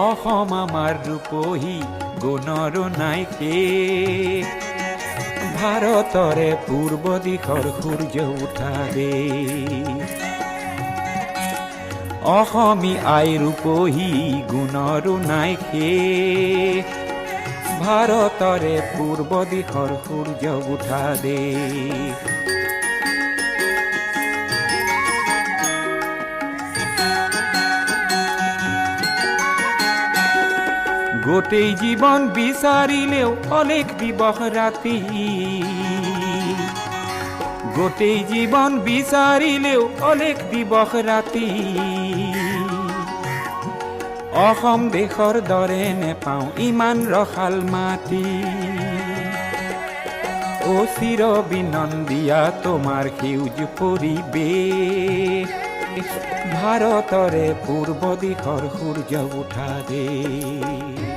অসম আমাৰ ৰূপহী গুণৰো নাই শেষ, ভাৰতৰে পূৰ্ব দিশৰ সূৰ্য উঠা দেশ। অসমী আই ৰূপহী গুণৰো নাই শেষ, ভাৰতৰে পূৰ্ব দিশৰ সূৰ্য উঠা দেশ। গোটেই জীৱন বিচাৰিলেও অলেখ দিবস ৰাতি, গোটেই জীৱন বিচাৰিলেও অলেখ দিবস ৰাতি। অসম দেশৰ দৰে নেপাওঁ ইমান ৰসাল মাটি, অ চিৰ বিনন্দিয়া তোমাৰ সেউজ পৰিৱেশ, ভাৰতৰে পূৰ্ব দিশৰ সূৰ্য উঠা দেশ।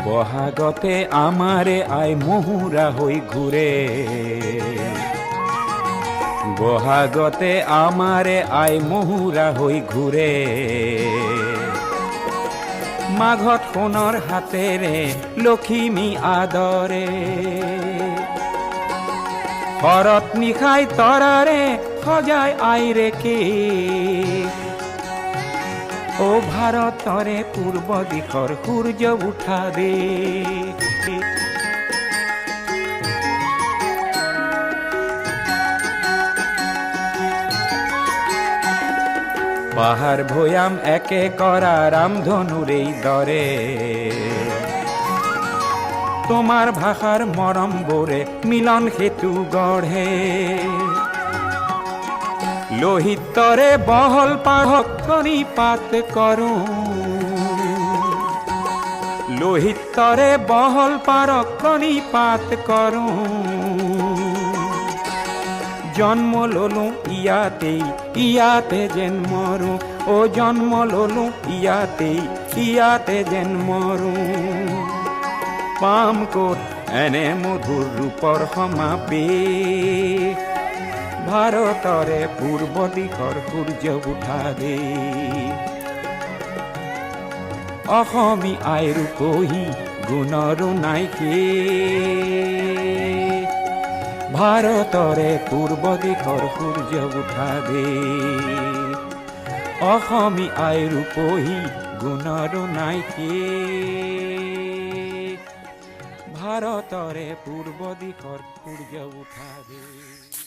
বহাগতে আমাৰে আই মহুৰা হৈ ঘূৰে, বহাগতে আমাৰে আই মহুৰা হৈ ঘূৰে। মাঘত সোণৰ হাতেৰে লখিমী আদৰে, শৰত নিশাই তৰাৰে সজাই আইৰে কেশ। ও ভাৰতৰে পূৰ্ব দিশৰ সূৰ্য উঠা দেশ। পাহাৰ ভৈয়াম একে কৰা ৰামধনুৰেই দৰে, তোমাৰ ভাষাৰ মৰম বোৰে মিলন সেতু গঢ়ে। লোহিতৰে বহল পাৰক কণিপাত কৰোঁ, লোহিতৰে বহল পাৰক কণিপাত কৰোঁ। জন্ম ললো ইয়াতেই ইয়াতে যেন মৰো, ও জন্ম ললো ইয়াতেই ইয়াতে যেন মৰো। পাম ক'ত এনে মধুৰ ৰূপৰ সমাৱেশ, ভাৰতৰে পূৰ্ব দিশৰ সূৰ্য উঠা দেশ। অসমী আই ৰূপহী গুণৰো নাই শেষ, ভাৰতৰে পূৰ্ব দিশৰ সূৰ্য উঠা দেশ। অসমী আই ৰূপহী গুণৰো নাই শেষ, ভাৰতৰে পূৰ্ব দিশৰ সূৰ্য উঠা দেশ।